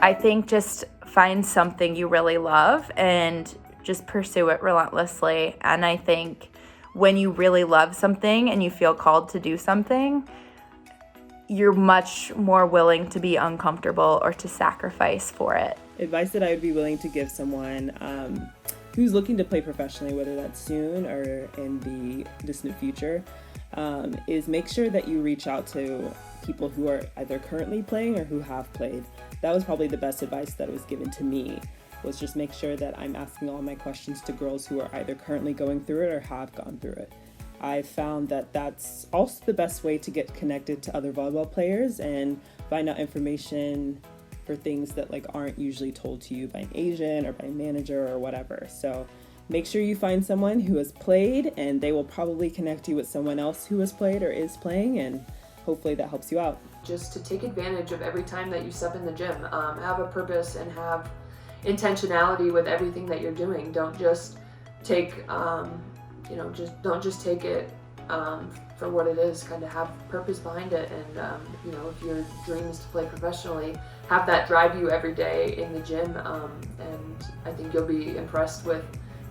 I think just find something you really love and just pursue it relentlessly. And I think when you really love something and you feel called to do something, you're much more willing to be uncomfortable or to sacrifice for it. Advice that I would be willing to give someone who's looking to play professionally, whether that's soon or in the distant future, is make sure that you reach out to people who are either currently playing or who have played. That was probably the best advice that was given to me, was just make sure that I'm asking all my questions to girls who are either currently going through it or have gone through it. I found that that's also the best way to get connected to other volleyball players and find out information for things that aren't usually told to you by an agent or by a manager or whatever. So make sure you find someone who has played, and they will probably connect you with someone else who has played or is playing, and hopefully that helps you out. Just to take advantage of every time that you step in the gym. Have a purpose and have intentionality with everything that you're doing. Don't just take don't just take it for what it is. Kind of have purpose behind it, and if your dream is to play professionally, have that drive you every day in the gym. And I think you'll be impressed with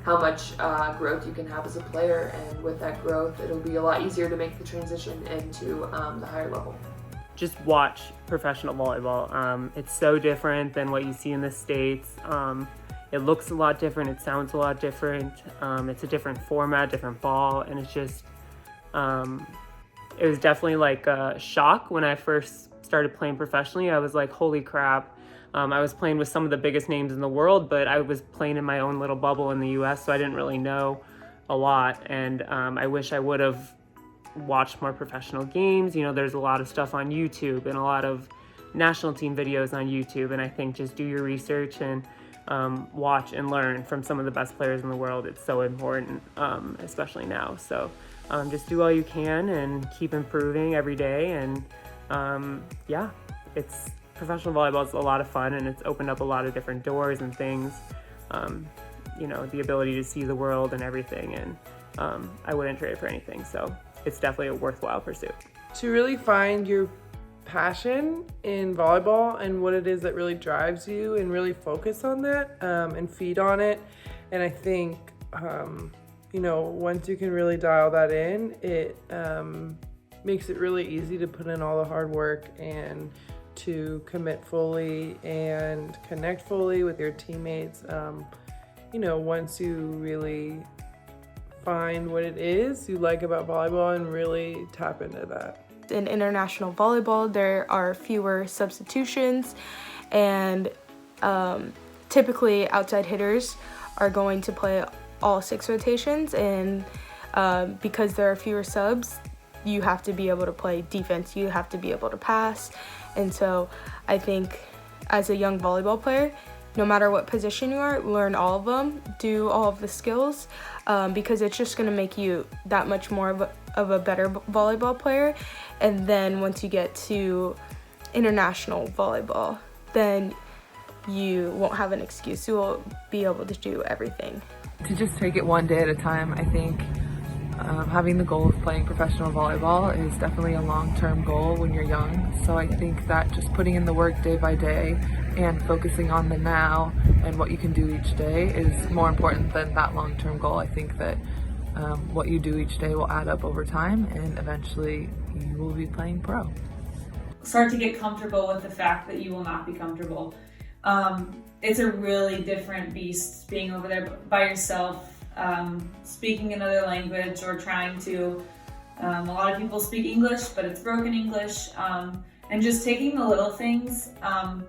how much growth you can have as a player, and with that growth, it'll be a lot easier to make the transition into the higher level. Just watch professional volleyball. It's so different than what you see in the States. It looks a lot different, it sounds a lot different, it's a different format, different ball, and it's just, it was definitely like a shock when I first started playing professionally. I was like, holy crap. I was playing with some of the biggest names in the world, but I was playing in my own little bubble in the US, so I didn't really know a lot, and I wish I would have watched more professional games. There's a lot of stuff on YouTube and a lot of national team videos on YouTube, and I think just do your research and watch and learn from some of the best players in the world. It's so important, especially now. So just do all you can and keep improving every day. And it's professional volleyball is a lot of fun, and it's opened up a lot of different doors and things. The ability to see the world and everything. And I wouldn't trade it for anything. So it's definitely a worthwhile pursuit. To really find your passion in volleyball and what it is that really drives you, and really focus on that and feed on it. And I think, once you can really dial that in, it makes it really easy to put in all the hard work and to commit fully and connect fully with your teammates. Once you really find what it is you like about volleyball and really tap into that. In international volleyball, there are fewer substitutions, and typically outside hitters are going to play all 6 rotations, and because there are fewer subs, you have to be able to play defense, you have to be able to pass. And so I think as a young volleyball player, no matter what position you are, learn all of them, do all of the skills, because it's just going to make you that much more of a better volleyball player. And then once you get to international volleyball, then you won't have an excuse. You will be able to do everything. To just take it one day at a time. I think having the goal of playing professional volleyball is definitely a long-term goal when you're young. So I think that just putting in the work day by day and focusing on the now and what you can do each day is more important than that long-term goal. I think that what you do each day will add up over time, and eventually you will be playing pro. Start to get comfortable with the fact that you will not be comfortable. It's a really different beast being over there by yourself, speaking another language or trying to, a lot of people speak English, but it's broken English, and just taking the little things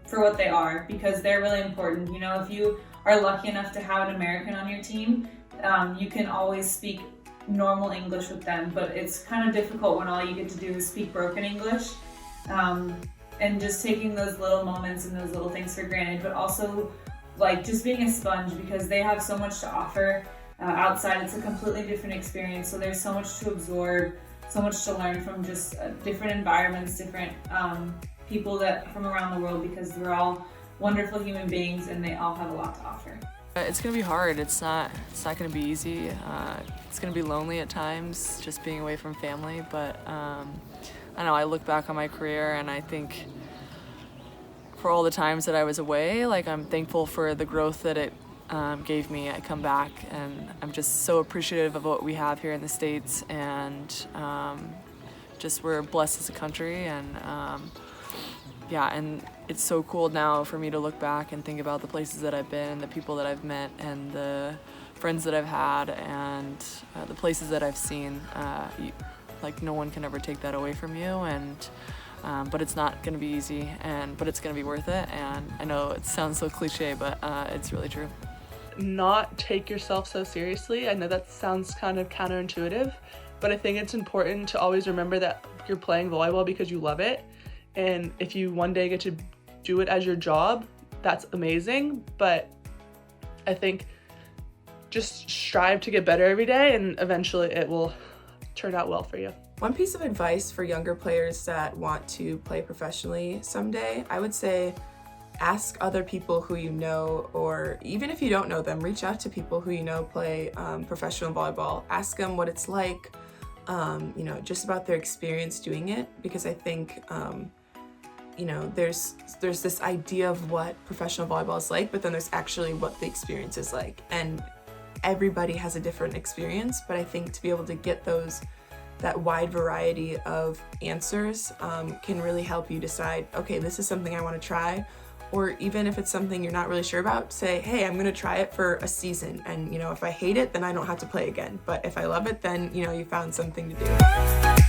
for what they are, because they're really important. If you are lucky enough to have an American on your team, you can always speak normal English with them, but it's kind of difficult when all you get to do is speak broken English. And just taking those little moments and those little things for granted, but also just being a sponge, because they have so much to offer outside. It's a completely different experience, so there's so much to absorb, so much to learn from just different environments, different people that from around the world, because they're all wonderful human beings and they all have a lot to offer. It's gonna be hard. It's not gonna be easy. It's gonna be lonely at times, just being away from family, but I know I look back on my career and I think for all the times that I was away. Like, I'm thankful for the growth that it gave me. I come back and I'm just so appreciative of what we have here in the States, and just we're blessed as a country, and yeah, and it's so cool now for me to look back and think about the places that I've been, the people that I've met, and the friends that I've had, and the places that I've seen. Like, no one can ever take that away from you, and but it's not going to be easy, but it's going to be worth it. And I know it sounds so cliche, but it's really true. Not take yourself so seriously. I know that sounds kind of counterintuitive, but I think it's important to always remember that you're playing volleyball because you love it. And if you one day get to do it as your job, that's amazing. But I think just strive to get better every day, and eventually it will turn out well for you. One piece of advice for younger players that want to play professionally someday, I would say ask other people who you know, or even if you don't know them, reach out to people who you know play professional volleyball. Ask them what it's like, you know, just about their experience doing it, because I think you know, there's this idea of what professional volleyball is like, but then there's actually what the experience is like, and everybody has a different experience. But I think to be able to get that wide variety of answers can really help you decide, okay, this is something I want to try. Or even if it's something you're not really sure about, say, hey, I'm gonna try it for a season, and you know, if I hate it, then I don't have to play again. But if I love it, then you know, you found something to do.